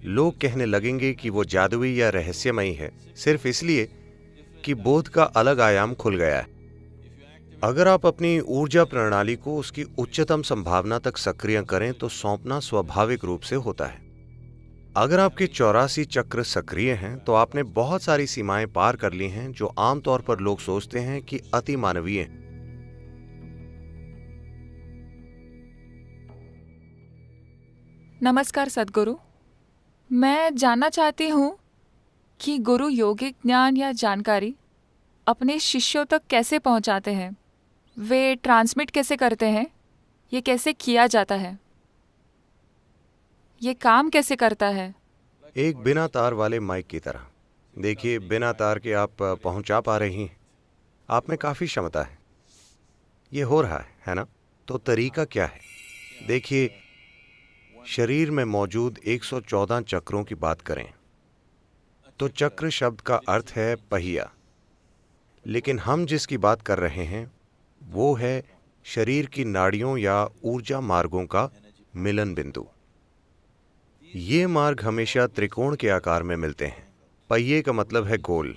लोग कहने लगेंगे कि वो जादुई या रहस्यमयी है, सिर्फ इसलिए कि बोध का अलग आयाम खुल गया है। अगर आप अपनी ऊर्जा प्रणाली को उसकी उच्चतम संभावना तक सक्रिय करें तो सौंपना स्वाभाविक रूप से होता है। अगर आपके 84 चक्र सक्रिय हैं तो आपने बहुत सारी सीमाएं पार कर ली हैं जो आमतौर पर लोग सोचते हैं कि अति मानवीय हैं। नमस्कार सद्गुरु। मैं जानना चाहती हूँ कि गुरु यौगिक ज्ञान या जानकारी अपने शिष्यों तक कैसे पहुँचाते हैं। वे ट्रांसमिट कैसे करते हैं, ये कैसे किया जाता है, ये काम कैसे करता है। एक बिना तार वाले माइक की तरह। देखिए, बिना तार के आप पहुंचा पा रही हैं। आप में काफी क्षमता है, ये हो रहा है ना? तो तरीका क्या है? देखिए, शरीर में मौजूद 114 चक्रों की बात करें तो चक्र शब्द का अर्थ है पहिया, लेकिन हम जिसकी बात कर रहे हैं वो है शरीर की नाड़ियों या ऊर्जा मार्गों का मिलन बिंदु। ये मार्ग हमेशा त्रिकोण के आकार में मिलते हैं। पहिए का मतलब है गोल।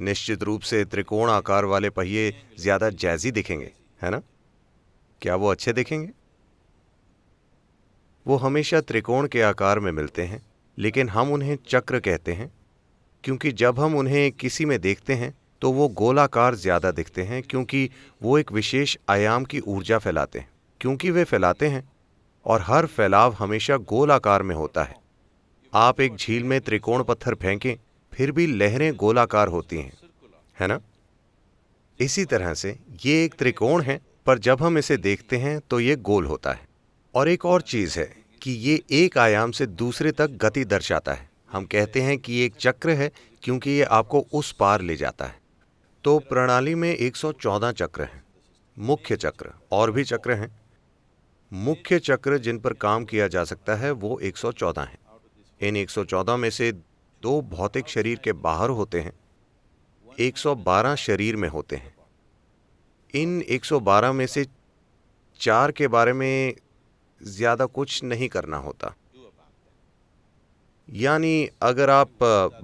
निश्चित रूप से त्रिकोण आकार वाले पहिए ज्यादा जैज़ी दिखेंगे, है ना? क्या वो अच्छे दिखेंगे? वो हमेशा त्रिकोण के आकार में मिलते हैं, लेकिन हम उन्हें चक्र कहते हैं क्योंकि जब हम उन्हें किसी में देखते हैं तो वो गोलाकार ज्यादा दिखते हैं, क्योंकि वो एक विशेष आयाम की ऊर्जा फैलाते हैं। क्योंकि वे फैलाते हैं और हर फैलाव हमेशा गोलाकार में होता है। आप एक झील में त्रिकोण पत्थर फेंकें, फिर भी लहरें गोलाकार होती हैं, है ना? इसी तरह से ये एक त्रिकोण है, पर जब हम इसे देखते हैं तो ये गोल होता है। और एक और चीज है कि ये एक आयाम से दूसरे तक गति दर्शाता है। हम कहते हैं कि ये एक चक्र है क्योंकि ये आपको उस पार ले जाता है। तो प्रणाली में 114 चक्र हैं। मुख्य चक्र, और भी चक्र हैं। मुख्य चक्र जिन पर काम किया जा सकता है वो 114 हैं। इन 114 में से 2 भौतिक शरीर के बाहर होते हैं, 112 शरीर में होते हैं। इन 112 में से 4 के बारे में ज्यादा कुछ नहीं करना होता। यानी अगर आप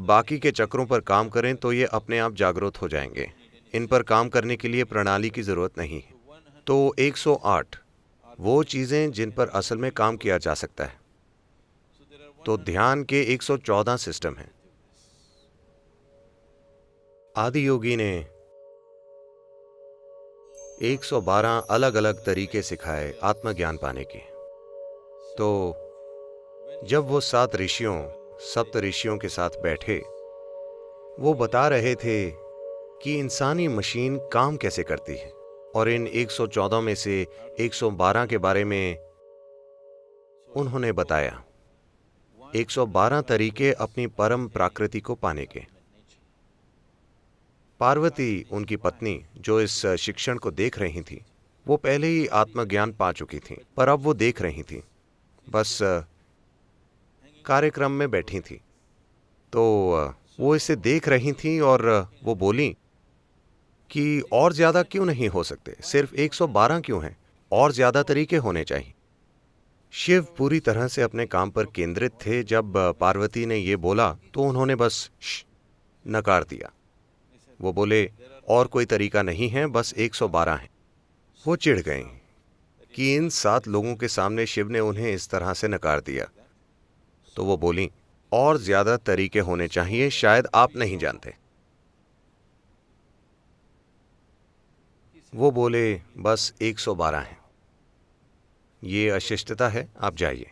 बाकी के चक्रों पर काम करें तो ये अपने आप जागरूक हो जाएंगे। इन पर काम करने के लिए प्रणाली की जरूरत नहीं है। तो 108 वो चीजें जिन पर असल में काम किया जा सकता है। तो ध्यान के 114 सिस्टम हैं। आदि योगी ने 112 अलग अलग तरीके सिखाए आत्मज्ञान पाने के। तो जब वो 7 ऋषियों, सप्त ऋषियों के साथ बैठे, वो बता रहे थे कि इंसानी मशीन काम कैसे करती है, और इन 114 में से 112 के बारे में उन्होंने बताया। 112 तरीके अपनी परम प्रकृति को पाने के। पार्वती, उनकी पत्नी, जो इस शिक्षण को देख रही थी, वो पहले ही आत्मज्ञान पा चुकी थी, पर अब वो देख रही थी, बस कार्यक्रम में बैठी थी। तो वो इसे देख रही थी और वो बोली कि और ज्यादा क्यों नहीं हो सकते, सिर्फ 112 क्यों हैं, और ज्यादा तरीके होने चाहिए। शिव पूरी तरह से अपने काम पर केंद्रित थे। जब पार्वती ने ये बोला तो उन्होंने बस नकार दिया। वो बोले, और कोई तरीका नहीं है, बस 112 है। वो चिढ़ गईं कि इन 7 लोगों के सामने शिव ने उन्हें इस तरह से नकार दिया। तो वो बोली, और ज्यादा तरीके होने चाहिए, शायद आप नहीं जानते। वो बोले, बस 112 है, ये अशिष्टता है, आप जाइए।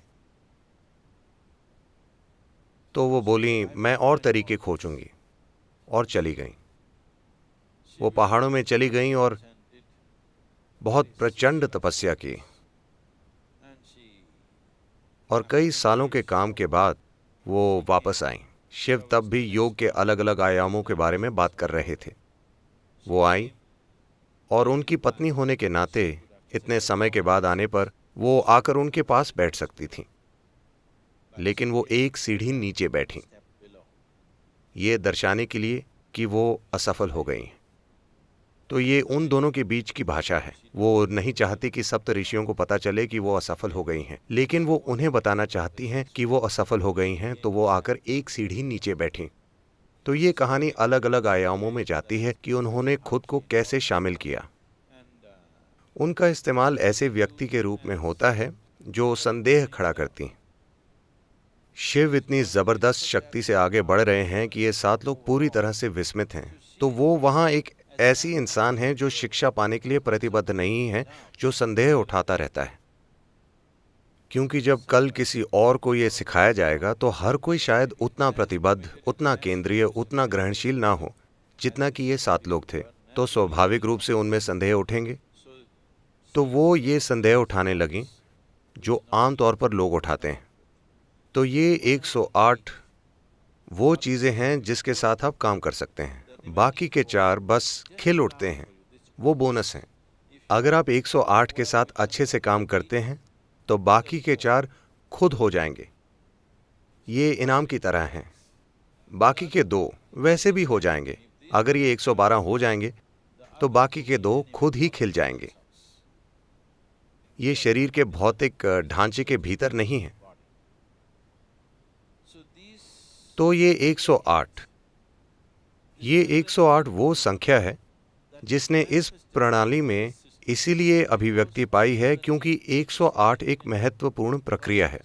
तो वो बोली, मैं और तरीके खोजूंगी, और चली गईं। वो पहाड़ों में चली गईं और बहुत प्रचंड तपस्या की, और कई सालों के काम के बाद वो वापस आईं। शिव तब भी योग के अलग अलग आयामों के बारे में बात कर रहे थे। वो आई, और उनकी पत्नी होने के नाते इतने समय के बाद आने पर वो आकर उनके पास बैठ सकती थी, लेकिन वो एक सीढ़ी नीचे बैठी, ये दर्शाने के लिए कि वो असफल हो गई हैं। तो ये उन दोनों के बीच की भाषा है। वो नहीं चाहती कि सप्त ऋषियों को पता चले कि वो असफल हो गई हैं, लेकिन वो उन्हें बताना चाहती हैं कि वो असफल हो गई हैं, तो वो आकर एक सीढ़ी नीचे बैठीं। तो ये कहानी अलग अलग आयामों में जाती है कि उन्होंने खुद को कैसे शामिल किया। उनका इस्तेमाल ऐसे व्यक्ति के रूप में होता है जो संदेह खड़ा करती हैं। शिव इतनी जबरदस्त शक्ति से आगे बढ़ रहे हैं कि ये 7 लोग पूरी तरह से विस्मित हैं। तो वो वहाँ एक ऐसी इंसान है जो शिक्षा पाने के लिए प्रतिबद्ध नहीं है, जो संदेह उठाता रहता है। क्योंकि जब कल किसी और को ये सिखाया जाएगा तो हर कोई शायद उतना प्रतिबद्ध, उतना केंद्रीय, उतना ग्रहणशील ना हो जितना कि ये 7 लोग थे। तो स्वाभाविक रूप से उनमें संदेह उठेंगे। तो वो ये संदेह उठाने लगी जो आमतौर पर लोग उठाते हैं। तो ये 108 वो चीज़ें हैं जिसके साथ आप काम कर सकते हैं। बाकी के 4 बस खिल उठते हैं, वो बोनस हैं। अगर आप 108 के साथ अच्छे से काम करते हैं तो बाकी के 4 खुद हो जाएंगे। ये इनाम की तरह हैं। बाकी के 2 वैसे भी हो जाएंगे। अगर ये 112 हो जाएंगे तो बाकी के 2 खुद ही खिल जाएंगे। ये शरीर के भौतिक ढांचे के भीतर नहीं है। तो ये 108 वो संख्या है जिसने इस प्रणाली में इसीलिए अभिव्यक्ति पाई है क्योंकि 108 एक महत्वपूर्ण प्रक्रिया है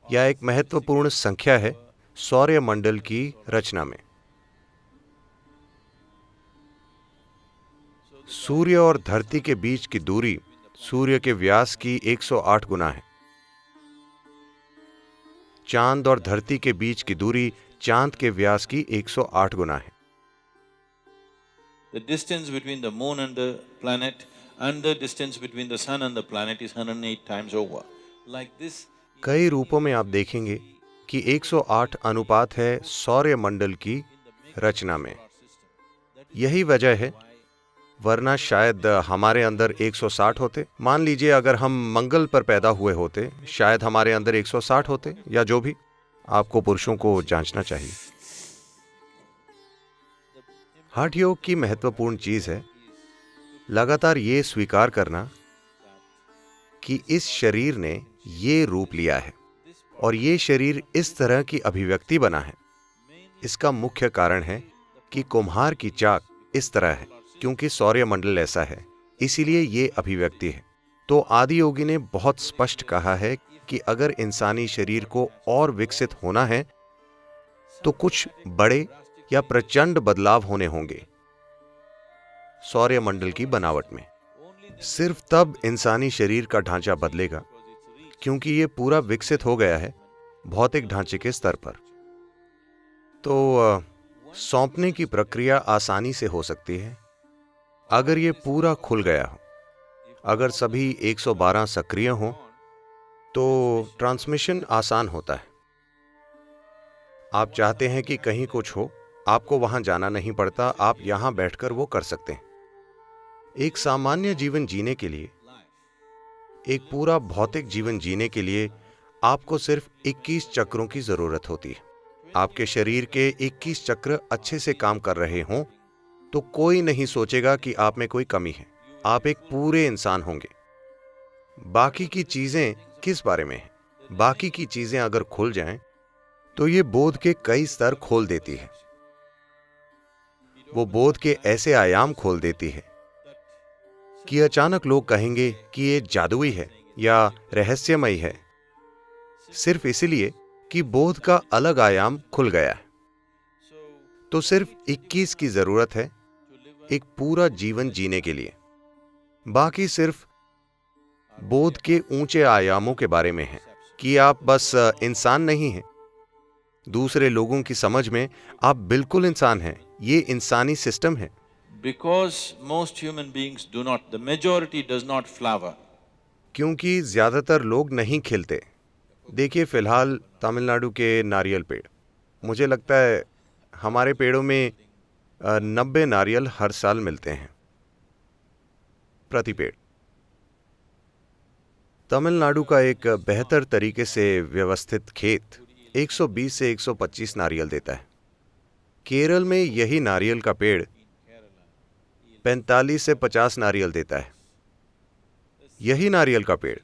या एक महत्वपूर्ण संख्या है सौर्य मंडल की रचना में। सूर्य और धरती के बीच की दूरी सूर्य के व्यास की 108 गुना है। चांद और धरती के बीच की दूरी चांद के व्यास की 108 गुना है। The distance between the moon and the planet and the distance between the sun and the planet is 108 times over. Like this… कई रूपों में आप देखेंगे कि 108 अनुपात है सौर्य मंडल की रचना में। यही वजह है, वरना शायद हमारे अंदर 160 होते। मान लीजिए अगर हम मंगल पर पैदा हुए होते, शायद हमारे अंदर 160 होते या जो भी। आपको पुरुषों को जांचना चाहिए। हठ योग की महत्वपूर्ण चीज है लगातार ये स्वीकार करना कि इस शरीर ने ये रूप लिया है और ये शरीर इस तरह की अभिव्यक्ति बना है। इसका मुख्य कारण है कि कुम्हार की चाक इस तरह है क्योंकि सौर्य मंडल ऐसा है, इसीलिए ये अभिव्यक्ति है। तो आदि योगी ने बहुत स्पष्ट कहा है कि अगर इंसानी शरीर को और विकसित होना है तो कुछ बड़े या प्रचंड बदलाव होने होंगे सौर्य मंडल की बनावट में। सिर्फ तब इंसानी शरीर का ढांचा बदलेगा क्योंकि ये पूरा विकसित हो गया है भौतिक ढांचे के स्तर पर। तो सौंपने की प्रक्रिया आसानी से हो सकती है अगर ये पूरा खुल गया हो। अगर सभी 112 सक्रिय हों तो ट्रांसमिशन आसान होता है। आप चाहते हैं कि कहीं कुछ हो, आपको वहां जाना नहीं पड़ता, आप यहां बैठकर वो कर सकते हैं। एक सामान्य जीवन जीने के लिए, एक पूरा भौतिक जीवन जीने के लिए आपको सिर्फ 21 चक्रों की जरूरत होती है। आपके शरीर के 21 चक्र अच्छे से काम कर रहे हों तो कोई नहीं सोचेगा कि आप में कोई कमी है। आप एक पूरे इंसान होंगे। बाकी की चीजें किस बारे में है? बाकी की चीजें अगर खुल जाएं तो ये बोध के कई स्तर खोल देती है। वो बोध के ऐसे आयाम खोल देती है कि अचानक लोग कहेंगे कि ये जादुई है या रहस्यमयी है, सिर्फ इसलिए कि बोध का अलग आयाम खुल गया है। तो सिर्फ 21 की जरूरत है एक पूरा जीवन जीने के लिए। बाकी सिर्फ बोध के ऊंचे आयामों के बारे में है कि आप बस इंसान नहीं हैं। दूसरे लोगों की समझ में आप बिल्कुल इंसान हैं। ये इंसानी सिस्टम है। Because most human beings do not, the majority does not flower. क्योंकि ज्यादातर लोग नहीं खिलते। देखिए फिलहाल तमिलनाडु के नारियल पेड़, मुझे लगता है हमारे पेड़ों में 90 नारियल हर साल मिलते हैं प्रति पेड़। तमिलनाडु का एक बेहतर तरीके से व्यवस्थित खेत 120 से 125 नारियल देता है। केरल में यही नारियल का पेड़ 45 से 50 नारियल देता है। यही नारियल का पेड़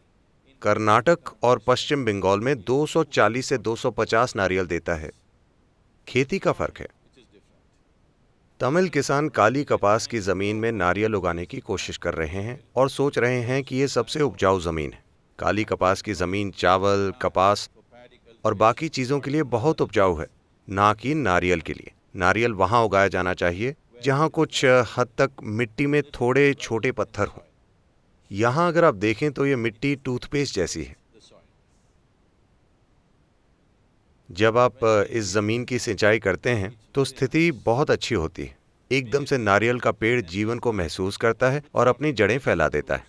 कर्नाटक और पश्चिम बंगाल में 240 से 250 नारियल देता है। खेती का फर्क है। तमिल किसान काली कपास की जमीन में नारियल उगाने की कोशिश कर रहे हैं और सोच रहे हैं कि ये सबसे उपजाऊ जमीन है। काली कपास की जमीन चावल, कपास और बाकी चीजों के लिए बहुत उपजाऊ है, ना कि नारियल के लिए। नारियल वहां उगाया जाना चाहिए जहां कुछ हद तक मिट्टी में थोड़े छोटे पत्थर हों। यहां अगर आप देखें तो ये मिट्टी टूथपेस्ट जैसी है। जब आप इस जमीन की सिंचाई करते हैं तो स्थिति बहुत अच्छी होती है। एकदम से नारियल का पेड़ जीवन को महसूस करता है और अपनी जड़ें फैला देता है।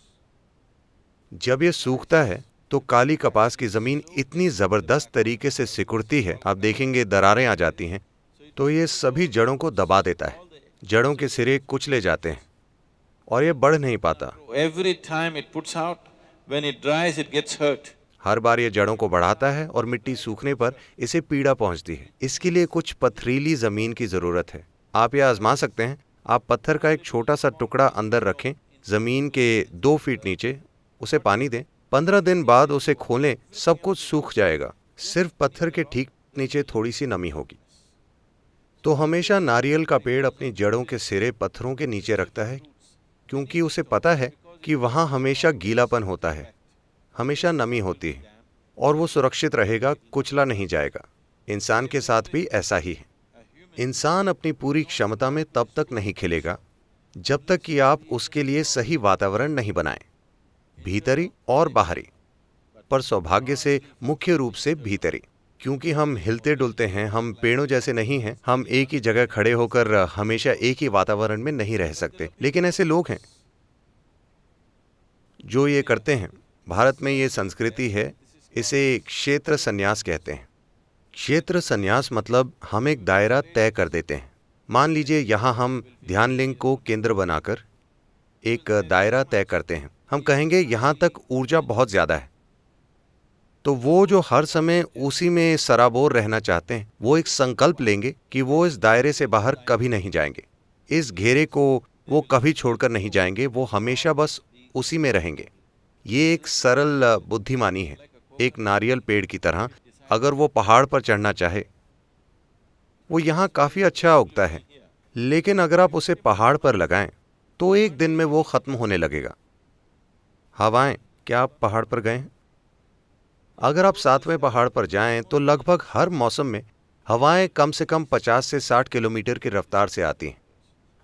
जब ये सूखता है तो काली कपास की जमीन इतनी जबरदस्त तरीके से सिकुड़ती है, आप देखेंगे दरारें आ जाती हैं, तो ये सभी जड़ों को दबा देता है। जड़ों के सिरे कुचले जाते हैं और ये बढ़ नहीं पाता। Every time it puts out, when it dries, it gets hurt. हर बार ये जड़ों को बढ़ाता है और मिट्टी सूखने पर इसे पीड़ा पहुंचती है। इसके लिए कुछ पथरीली जमीन की जरूरत है। आप यह आजमा सकते हैं। आप पत्थर का एक छोटा सा टुकड़ा अंदर रखें, जमीन के 2 फीट नीचे, उसे पानी दें। 15 दिन बाद उसे खोलें, सब कुछ सूख जाएगा। सिर्फ पत्थर के ठीक नीचे थोड़ी सी नमी होगी। तो हमेशा नारियल का पेड़ अपनी जड़ों के सिरे पत्थरों के नीचे रखता है, क्योंकि उसे पता है कि वहां हमेशा गीलापन होता है, हमेशा नमी होती है और वो सुरक्षित रहेगा, कुचला नहीं जाएगा। इंसान के साथ भी ऐसा ही है। इंसान अपनी पूरी क्षमता में तब तक नहीं खिलेगा जब तक कि आप उसके लिए सही वातावरण नहीं बनाएं, भीतरी और बाहरी, पर सौभाग्य से मुख्य रूप से भीतरी। क्योंकि हम हिलते डुलते हैं, हम पेड़ों जैसे नहीं हैं। हम एक ही जगह खड़े होकर हमेशा एक ही वातावरण में नहीं रह सकते। लेकिन ऐसे लोग हैं जो ये करते हैं। भारत में ये संस्कृति है, इसे क्षेत्र संन्यास कहते हैं। क्षेत्र संन्यास मतलब हम एक दायरा तय कर देते हैं। मान लीजिए यहाँ हम ध्यान लिंग को केंद्र बनाकर एक दायरा तय करते हैं। हम कहेंगे यहाँ तक ऊर्जा बहुत ज्यादा है, तो वो जो हर समय उसी में सराबोर रहना चाहते हैं, वो एक संकल्प लेंगे कि वो इस दायरे से बाहर कभी नहीं जाएंगे। इस घेरे को वो कभी छोड़कर नहीं जाएंगे, वो हमेशा बस उसी में रहेंगे। ये एक सरल बुद्धिमानी है। एक नारियल पेड़ की तरह अगर वो पहाड़ पर चढ़ना चाहे, वो यहाँ काफी अच्छा उगता है, लेकिन अगर आप उसे पहाड़ पर लगाएं तो एक दिन में वो खत्म होने लगेगा। हवाएं, क्या आप पहाड़ पर गए हैं? अगर आप 7वें पहाड़ पर जाएं तो लगभग हर मौसम में हवाएं कम से कम 50 से 60 किलोमीटर की रफ्तार से आती हैं।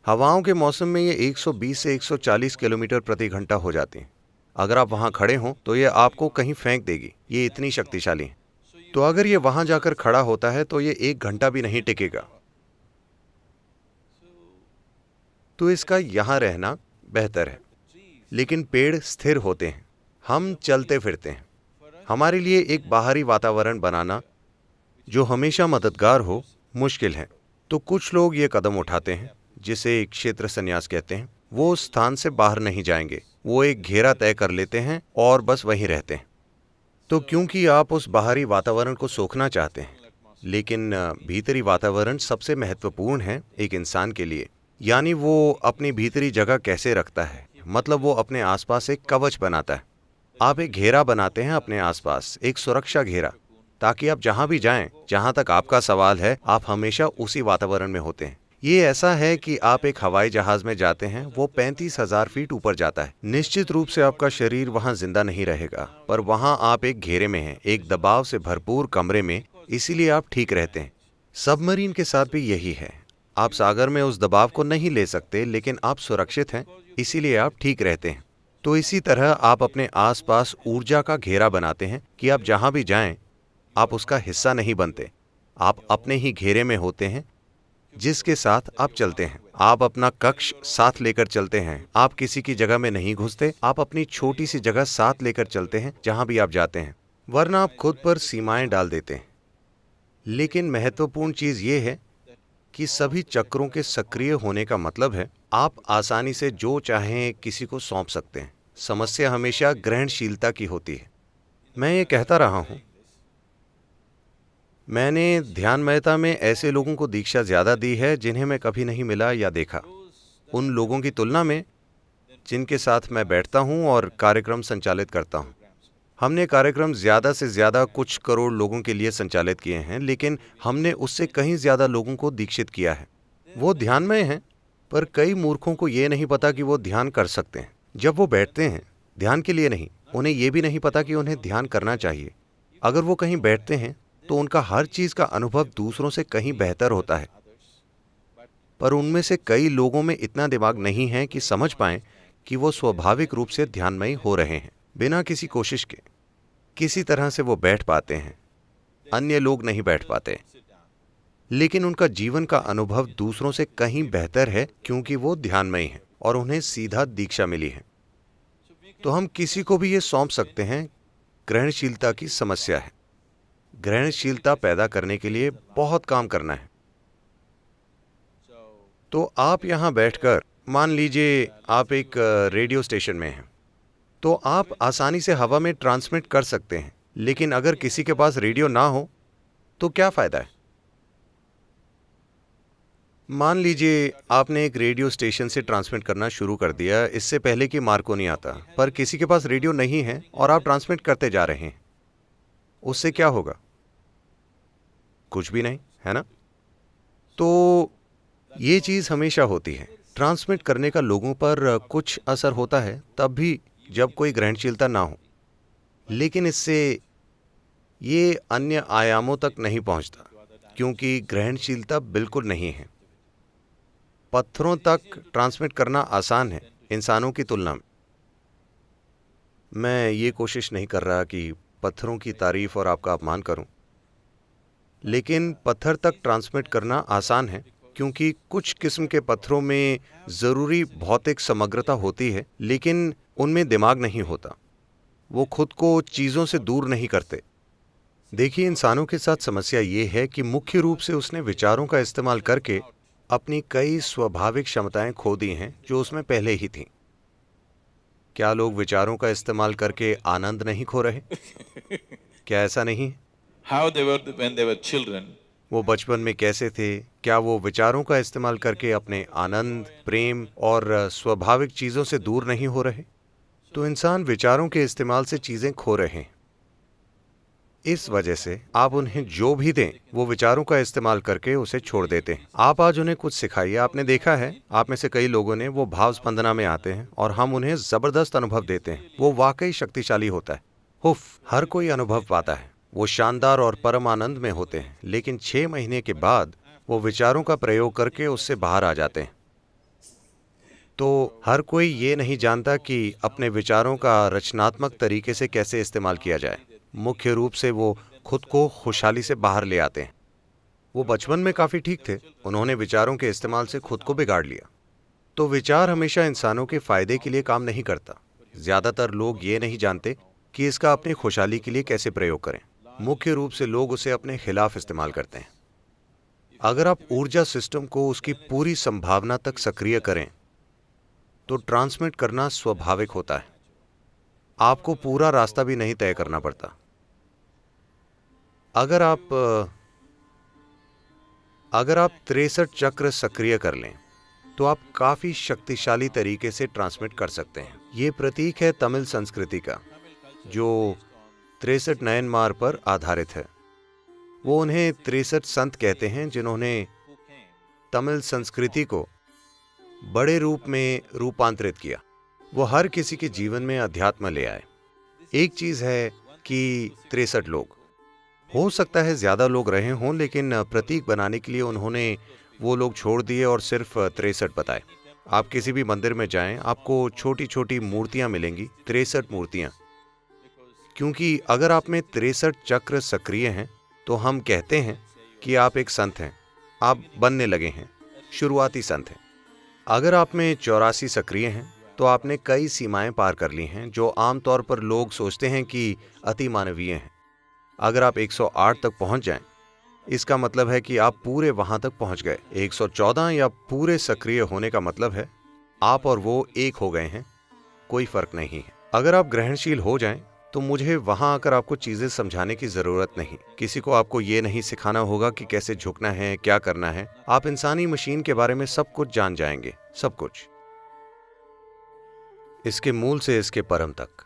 हवाओं के मौसम में ये 120 से 140 किलोमीटर प्रति घंटा हो जाती हैं। अगर आप वहां खड़े हों तो ये आपको कहीं फेंक देगी, ये इतनी शक्तिशाली है। तो अगर ये वहां जाकर खड़ा होता है तो ये 1 घंटा भी नहीं टिकेगा। तो इसका यहां रहना बेहतर है। लेकिन पेड़ स्थिर होते हैं, हम चलते फिरते हैं। हमारे लिए एक बाहरी वातावरण बनाना जो हमेशा मददगार हो मुश्किल है। तो कुछ लोग ये कदम उठाते हैं जिसे क्षेत्र संन्यास कहते हैं। वो उस स्थान से बाहर नहीं जाएंगे, वो एक घेरा तय कर लेते हैं और बस वहीं रहते हैं। तो क्योंकि आप उस बाहरी वातावरण को सोखना चाहते हैं, लेकिन भीतरी वातावरण सबसे महत्वपूर्ण है एक इंसान के लिए। यानी वो अपनी भीतरी जगह कैसे रखता है, मतलब वो अपने आसपास एक कवच बनाता है। आप एक घेरा बनाते हैं अपने आसपास, एक सुरक्षा घेरा, ताकि आप जहां भी जाएं, जहां तक आपका सवाल है, आप हमेशा उसी वातावरण में होते हैं। ये ऐसा है कि आप एक हवाई जहाज में जाते हैं, वो 35,000 फीट ऊपर जाता है। निश्चित रूप से आपका शरीर वहां जिंदा नहीं रहेगा, पर वहां आप एक घेरे में हैं, एक दबाव से भरपूर कमरे में, इसीलिए आप ठीक रहते हैं। सबमरीन के साथ भी यही है। आप सागर में उस दबाव को नहीं ले सकते, लेकिन आप सुरक्षित हैं, इसीलिए आप ठीक रहते हैं। तो इसी तरह आप अपने आसपास ऊर्जा का घेरा बनाते हैं कि आप जहां भी जाएं, आप उसका हिस्सा नहीं बनते। आप अपने ही घेरे में होते हैं जिसके साथ आप चलते हैं। आप अपना कक्ष साथ लेकर चलते हैं। आप किसी की जगह में नहीं घुसते, आप अपनी छोटी सी जगह साथ लेकर चलते हैं जहां भी आप जाते हैं, वरना आप खुद पर सीमाएं डाल देते हैं। लेकिन महत्वपूर्ण चीज ये है कि सभी चक्रों के सक्रिय होने का मतलब है आप आसानी से जो चाहें किसी को सौंप सकते हैं। समस्या हमेशा ग्रहणशीलता की होती है। मैं ये कहता रहा हूं, मैंने ध्यानमयता में ऐसे लोगों को दीक्षा ज्यादा दी है जिन्हें मैं कभी नहीं मिला या देखा। उन लोगों की तुलना में जिनके साथ मैं बैठता हूं और कार्यक्रम संचालित करता हूं। हमने कार्यक्रम ज़्यादा से ज़्यादा कुछ करोड़ लोगों के लिए संचालित किए हैं, लेकिन हमने उससे कहीं ज़्यादा लोगों को दीक्षित किया है। वो ध्यानमय हैं, पर कई मूर्खों को ये नहीं पता कि वो ध्यान कर सकते हैं। जब वो बैठते हैं, ध्यान के लिए नहीं, उन्हें ये भी नहीं पता कि उन्हें ध्यान करना चाहिए। अगर वो कहीं बैठते हैं तो उनका हर चीज़ का अनुभव दूसरों से कहीं बेहतर होता है। पर उनमें से कई लोगों में इतना दिमाग नहीं है कि समझ पाएं कि वो स्वाभाविक रूप से ध्यानमयी हो रहे हैं। बिना किसी कोशिश के किसी तरह से वो बैठ पाते हैं। अन्य लोग नहीं बैठ पाते, लेकिन उनका जीवन का अनुभव दूसरों से कहीं बेहतर है क्योंकि वो ध्यानमयी हैं और उन्हें सीधा दीक्षा मिली है। तो हम किसी को भी ये सौंप सकते हैं। ग्रहणशीलता की समस्या है। ग्रहणशीलता पैदा करने के लिए बहुत काम करना है। तो आप यहाँ बैठकर, मान लीजिए आप एक रेडियो स्टेशन में हैं, तो आप आसानी से हवा में ट्रांसमिट कर सकते हैं। लेकिन अगर किसी के पास रेडियो ना हो तो क्या फायदा है? मान लीजिए आपने एक रेडियो स्टेशन से ट्रांसमिट करना शुरू कर दिया इससे पहले कि मार्कोनी आता, पर किसी के पास रेडियो नहीं है और आप ट्रांसमिट करते जा रहे हैं। उससे क्या होगा? कुछ भी नहीं, है ना? तो ये चीज़ हमेशा होती है। ट्रांसमिट करने का लोगों पर कुछ असर होता है तब भी जब कोई ग्रहणशीलता ना हो, लेकिन इससे ये अन्य आयामों तक नहीं पहुंचता क्योंकि ग्रहणशीलता बिल्कुल नहीं है। पत्थरों तक ट्रांसमिट करना आसान है इंसानों की तुलना में। मैं ये कोशिश नहीं कर रहा कि पत्थरों की तारीफ और आपका अपमान करूं, लेकिन पत्थर तक ट्रांसमिट करना आसान है क्योंकि कुछ किस्म के पत्थरों में ज़रूरी भौतिक समग्रता होती है, लेकिन उनमें दिमाग नहीं होता। वो खुद को चीज़ों से दूर नहीं करते। देखिए, इंसानों के साथ समस्या ये है कि मुख्य रूप से उसने विचारों का इस्तेमाल करके अपनी कई स्वाभाविक क्षमताएं खो दी हैं जो उसमें पहले ही थीं। क्या लोग विचारों का इस्तेमाल करके आनंद नहीं खो रहे? क्या ऐसा नहीं है? How they were when they were children. वो बचपन में कैसे थे? क्या वो विचारों का इस्तेमाल करके अपने आनंद, प्रेम और स्वाभाविक चीज़ों से दूर नहीं हो रहे? तो इंसान विचारों के इस्तेमाल से चीज़ें खो रहे हैं। इस वजह से आप उन्हें जो भी दें वो विचारों का इस्तेमाल करके उसे छोड़ देते हैं। आप आज उन्हें कुछ सिखाइए। आपने देखा है, आप में से कई लोगों ने, वो भाव स्पंदना में आते हैं और हम उन्हें ज़बरदस्त अनुभव देते हैं। वो वाकई शक्तिशाली होता है। हुफ, हर कोई अनुभव पाता है। वो शानदार और परम आनंद में होते हैं, लेकिन 6 महीने के बाद वो विचारों का प्रयोग करके उससे बाहर आ जाते हैं। तो हर कोई ये नहीं जानता कि अपने विचारों का रचनात्मक तरीके से कैसे इस्तेमाल किया जाए। मुख्य रूप से वो खुद को खुशहाली से बाहर ले आते हैं। वो बचपन में काफ़ी ठीक थे, उन्होंने विचारों के इस्तेमाल से खुद को बिगाड़ लिया। तो विचार हमेशा इंसानों के फायदे के लिए काम नहीं करता। ज़्यादातर लोग ये नहीं जानते कि इसका अपनी खुशहाली के लिए कैसे प्रयोग करें। मुख्य रूप से लोग उसे अपने खिलाफ इस्तेमाल करते हैं। अगर आप ऊर्जा सिस्टम को उसकी पूरी संभावना तक सक्रिय करें तो ट्रांसमिट करना स्वाभाविक होता है। आपको पूरा रास्ता भी नहीं तय करना पड़ता। अगर आप 63 चक्र सक्रिय कर लें तो आप काफ़ी शक्तिशाली तरीके से ट्रांसमिट कर सकते हैं। ये प्रतीक है तमिल संस्कृति का, जो 63 नयनमार पर आधारित है। वो उन्हें 63 संत कहते हैं जिन्होंने तमिल संस्कृति को बड़े रूप में रूपांतरित किया। वो हर किसी के जीवन में अध्यात्म ले आए। एक चीज़ है कि 63 लोग, हो सकता है ज़्यादा लोग रहे हों, लेकिन प्रतीक बनाने के लिए उन्होंने वो लोग छोड़ दिए और सिर्फ 63 बताए। आप किसी भी मंदिर में जाएं, आपको छोटी छोटी मूर्तियां मिलेंगी, 63 मूर्तियां, क्योंकि अगर आप में 63 चक्र सक्रिय हैं तो हम कहते हैं कि आप एक संत हैं, आप बनने लगे हैं, शुरुआती संत हैं। अगर आप में 84 सक्रिय हैं तो आपने कई सीमाएं पार कर ली हैं जो आमतौर पर लोग सोचते हैं कि अति मानवीय हैं। अगर आप 108 तक पहुंच जाएं, इसका मतलब है कि आप पूरे वहां तक पहुंच गए। 114 या पूरे सक्रिय होने का मतलब है आप और वो एक हो गए हैं, कोई फर्क नहीं है। अगर आप ग्रहणशील हो जाएं तो मुझे वहां आकर आपको चीजें समझाने की जरूरत नहीं। किसी को आपको ये नहीं सिखाना होगा कि कैसे झुकना है, क्या करना है। आप इंसानी मशीन के बारे में सब कुछ जान जाएंगे, सब कुछ, इसके मूल से इसके परम तक।